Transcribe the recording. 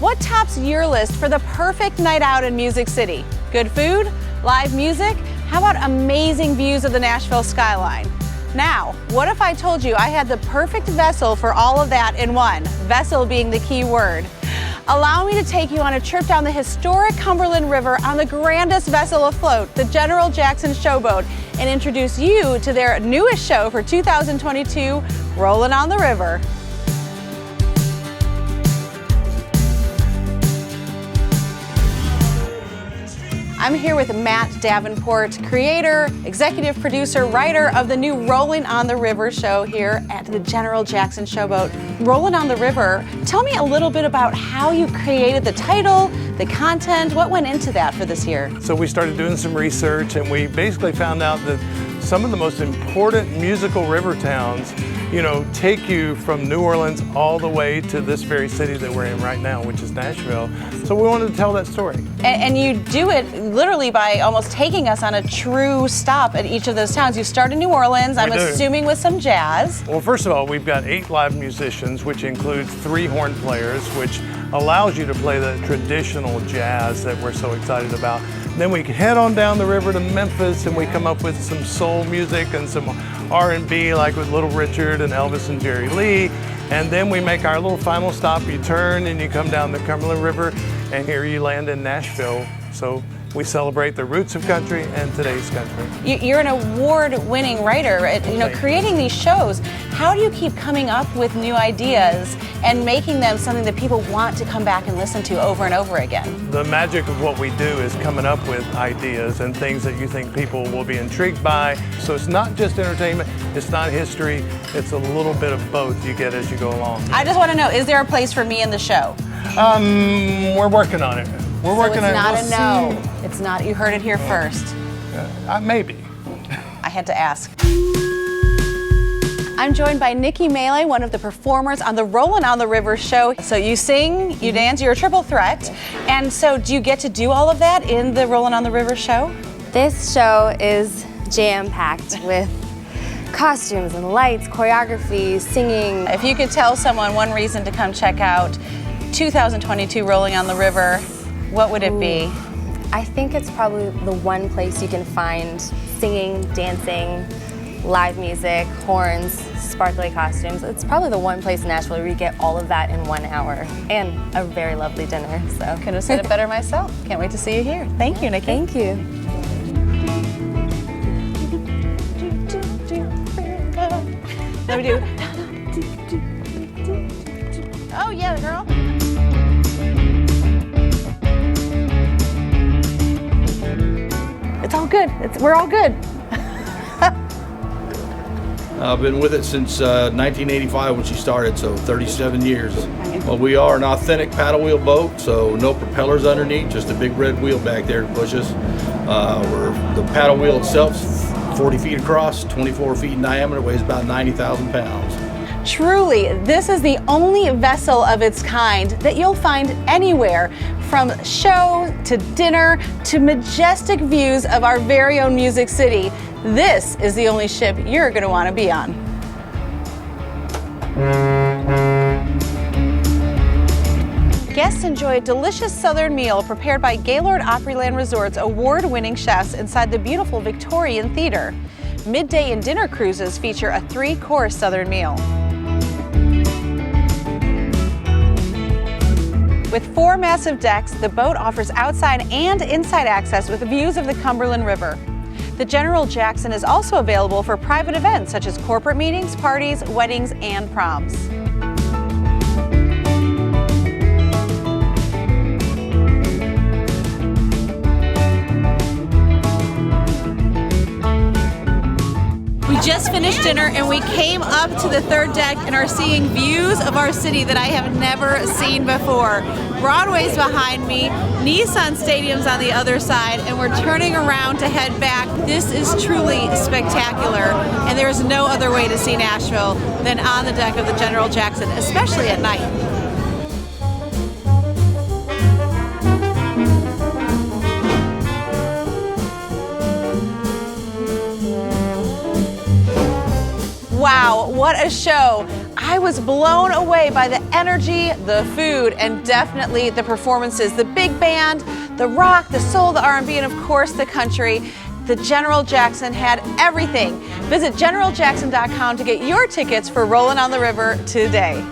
What tops your list for the perfect night out in Music City? Good food? Live music? How about amazing views of the Nashville skyline? Now, what if I told you I had the perfect vessel for all of that in one? Vessel being the key word. Allow me to take you on a trip down the historic Cumberland River on the grandest vessel afloat, the General Jackson Showboat, and introduce you to their newest show for 2022, Rollin' on the River. I'm here with Matt Davenport, creator, executive producer, writer of the new Rollin' on the River show here at the General Jackson Showboat. Rollin' on the River, tell me a little bit about how you created the title, the content, what went into that for this year? So we started doing some research and we basically found out that some of the most important musical river towns, take you from New Orleans all the way to this very city that we're in right now, which is Nashville. So we wanted to tell that story. And you do it literally by almost taking us on a true stop at each of those towns. You start in New Orleans, I'm assuming with some jazz. Well, first of all, we've got 8 live musicians, which includes 3 horn players, which allows you to play the traditional jazz that we're so excited about. Then we head on down the river to Memphis and we come up with some soul music and some R&B like with Little Richard and Elvis and Jerry Lee. And then we make our little final stop. You turn and you come down the Cumberland River and here you land in Nashville. So we celebrate the roots of country and today's country. You're an award-winning writer, creating these shows. How do you keep coming up with new ideas and making them something that people want to come back and listen to over and over again? The magic of what we do is coming up with ideas and things that you think people will be intrigued by. So it's not just entertainment, it's not history, it's a little bit of both you get as you go along. I just want to know, is there a place for me in the show? We're working on it. We're working on it. It's not a no. It's not, you heard it here first. Maybe. I had to ask. I'm joined by Nikki Melee, one of the performers on the Rollin' on the River show. So you sing, you dance, you're a triple threat. And so do you get to do all of that in the Rollin' on the River show? This show is jam-packed with costumes and lights, choreography, singing. If you could tell someone one reason to come check out 2022 Rollin' on the River, what would it be? I think it's probably the one place you can find singing, dancing, live music, horns, sparkly costumes. It's probably the one place in Nashville where you get all of that in 1 hour and a very lovely dinner. So couldn't have said it better myself. Can't wait to see you here. Thank you, Nikki. Thank you. Let me do. Oh yeah, girl. It's all good. We're all good. I've been with it since 1985 when she started, so 37 years. Well, we are an authentic paddle wheel boat, so no propellers underneath, just a big red wheel back there to push us. The paddle wheel itself is 40 feet across, 24 feet in diameter, weighs about 90,000 pounds. Truly, this is the only vessel of its kind that you'll find anywhere, from show to dinner to majestic views of our very own Music City. This is the only ship you're going to want to be on. Guests enjoy a delicious southern meal prepared by Gaylord Opryland Resort's award-winning chefs inside the beautiful Victorian Theater. Midday and dinner cruises feature a 3-course southern meal. With 4 massive decks, the boat offers outside and inside access with views of the Cumberland River. The General Jackson is also available for private events such as corporate meetings, parties, weddings, and proms. We just finished dinner and we came up to the 3rd deck and are seeing views of our city that I have never seen before. Broadway's behind me, Nissan Stadium's on the other side, and we're turning around to head back. This is truly spectacular, and there is no other way to see Nashville than on the deck of the General Jackson, especially at night. Wow, what a show. I was blown away by the energy, the food, and definitely the performances. The big band, the rock, the soul, the R&B, and of course the country. The General Jackson had everything. Visit generaljackson.com to get your tickets for Rollin' on the River today.